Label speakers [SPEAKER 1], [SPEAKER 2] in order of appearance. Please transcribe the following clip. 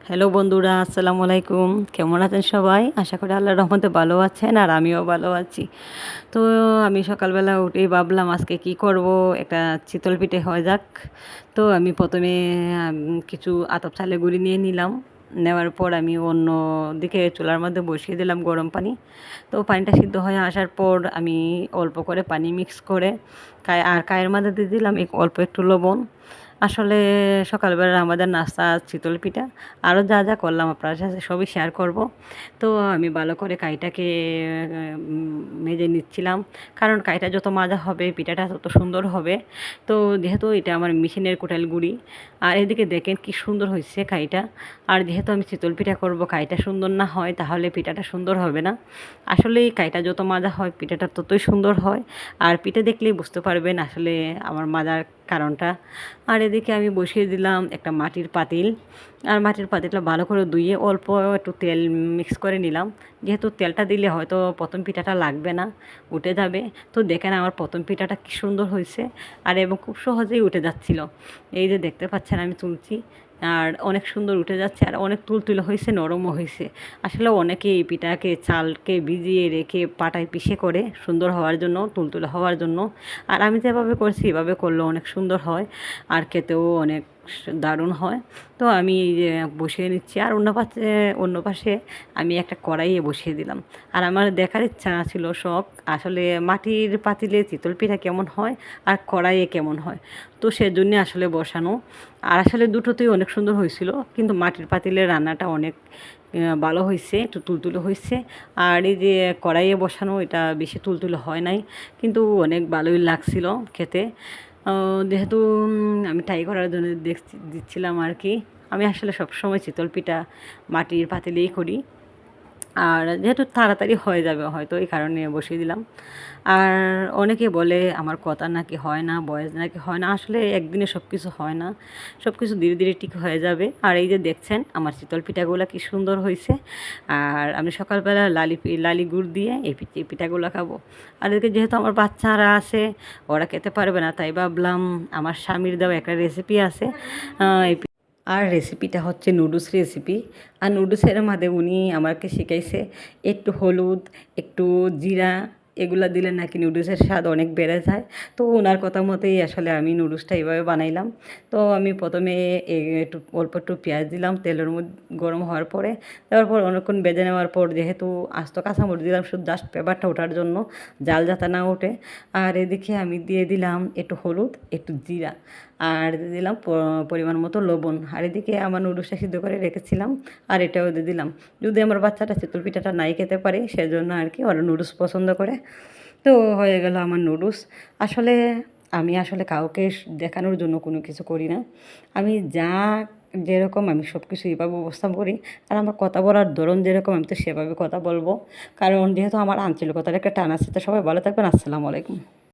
[SPEAKER 1] Hello বন্ধুরা, আসসালামু আলাইকুম। কেমন আছেন সবাই? আশা করি আল্লাহর রহমতে ভালো আছেন আর আমিও ভালো আছি। তো আমি সকালবেলা উঠেই ভাবলাম আজকে কি করব, একটা চিতল পিঠে হয়ে যাক। তো আমি প্রথমে কিছু আতপ চালের গুঁড়ি নিয়ে নিলাম। নেওয়ার পর আমি অন্য দিকে চুলার মধ্যে বসিয়ে দিলাম গরম পানি। তো পানিটা সিদ্ধ হয়ে আসার পর আমি অল্প করে পানি মিক্স করে কায়ের মধ্যে দিয়ে দিলাম অল্প একটু লবণ। আসলে সকালবেলা আমাদের নাস্তা চিতল পিঠা। আরও যা যা করলাম আপনার সাথে সবই শেয়ার করব। তো আমি ভালো করে কাইটাকে মেজে নিচ্ছিলাম, কারণ কাইটা যত মাজা হবে পিঠাটা তত সুন্দর হবে। তো যেহেতু এটা আমার মেশিনের কুটাল গুঁড়ি, আর এদিকে দেখেন কি সুন্দর হয়েছে কাইটা। আর যেহেতু আমি চিতল পিঠা করব, কাইটা সুন্দর না হয় তাহলে পিঠাটা সুন্দর হবে না। আসলে এই কাইটা যত মাজা হয় পিঠাটা ততই সুন্দর হয়। আর পিঠে দেখলেই বুঝতে পারবেন আসলে আমার মাজার কারণটা। আর এদিকে আমি বসিয়ে দিলাম একটা মাটির পাতিল। আর মাটির পাতিলটা ভালো করে ধুয়ে অল্প একটু তেল মিক্স করে নিলাম। যেহেতু তেলটা দিলে হয়তো প্রথম পিঠাটা লাগবে না, উঠে যাবে। তো দেখেন আমার প্রথম পিঠাটা কী সুন্দর হয়েছে, আর এবং খুব সহজেই উঠে যাচ্ছিল। এই যে দেখতে পাচ্ছেন আমি তুলছি, আর অনেক সুন্দর উঠে যাচ্ছে, আর অনেক তুলতুলে হয়েছে, নরমও হয়েছে। আসলে অনেকে এই পিঠাকে চালকে ভিজিয়ে রেখে পাটায় পিষে করে সুন্দর হওয়ার জন্য, তুলতুলে হওয়ার জন্য। আর আমি যেভাবে করছি এভাবে করলেও অনেক সুন্দর হয়, আর খেতেও অনেক দারুণ হয়। তো আমি এই যে বসিয়ে নিচ্ছি, আর অন্য পাশে আমি একটা কড়াইয়ে বসিয়ে দিলাম। আর আমার দেখার ইচ্ছা ছিল শখ, আসলে মাটির পাতিলে চিতল পিঠা কেমন হয় আর কড়াইয়ে কেমন হয়। তো সেজন্য আসলে বসানো। আর আসলে দুটোতেই অনেক সুন্দর হয়েছিল, কিন্তু মাটির পাতিলের রান্নাটা অনেক ভালো হয়েছে, একটু তুলতুলে হয়েছে। আর এই যে কড়াইয়ে বসানো এটা বেশি তুলতুলে হয় নাই, কিন্তু অনেক ভালোই লাগছিল খেতে। যেহেতু আমি ট্রাই করার জন্য দিচ্ছিলাম আর কি। আমি আসলে সবসময় চিতল পিঠা মাটির পাতিলেই করি, আর যেহেতু তাড়াতাড়ি হয়ে যাবে হয়তো এই কারণে বসিয়ে দিলাম। আর অনেকে বলে আমার কথা নাকি হয় না, বয়স নাকি হয় না। আসলে একদিনে সব কিছু হয় না, সব কিছু ধীরে ধীরে ঠিক হয়ে যাবে। আর এই যে দেখছেন আমার চিতল পিঠাগুলো কি সুন্দর হয়েছে। আর আমি সকালবেলা লালি গুড় দিয়ে এই পিঠাগুলো খাবো। আর এদিকে যেহেতু আমার বাচ্চারা আছে, ওরা খেতে পারবে না, তাই ভাবলাম আমার স্বামীর দেওয়া একটা রেসিপি আছে। এই আর রেসিপিটা হচ্ছে নুডলস রেসিপি। আর নুডলসের মধ্যে উনি আমাকে শিখাইছে একটু হলুদ, একটু জিরা, এগুলা দিলে নাকি নুডলসের স্বাদ অনেক বেড়ে যায়। তো ওনার কথা মতোই আসলে আমি নুডলসটা এইভাবে বানাইলাম। তো আমি প্রথমে একটু অল্প একটু পেঁয়াজ দিলাম তেলের মধ্যে, গরম হওয়ার পরে দেওয়ার পর অনেকক্ষণ ভেজে নেওয়ার পর যেহেতু আস্ত কাঁচামরিচ দিলাম শুধু জাস্ট পেপারটা ওঠার জন্য, জাল যাতে না ওঠে। আর এদিকে আমি দিয়ে দিলাম একটু হলুদ, একটু জিরা, আর দিয়ে দিলাম পরিমাণ মতো লবণ। আর এদিকে আমার নুডলসটা সিদ্ধ করে রেখেছিলাম, আর এটাও দিয়ে দিলাম। যদি আমার বাচ্চাটা চিতল পিঠাটা নাই খেতে পারে সেজন্য আর কি, ওরা নুডলস পছন্দ করে। তো হয়ে গেল আমার নুডলস। আসলে আমি আসলে কাউকে দেখানোর জন্য কোনো কিছু করি না। আমি যা যেরকম আমি সব কিছু এইভাবে উপস্থাপন করি। আর আমার কথা বলার ধরন যেরকম আমি তো সেভাবে কথা বলবো, কারণ যেহেতু আমার আঞ্চলিকতার একটা টান আছে। তো সবাই ভালো থাকবেন। আসসালামু আলাইকুম।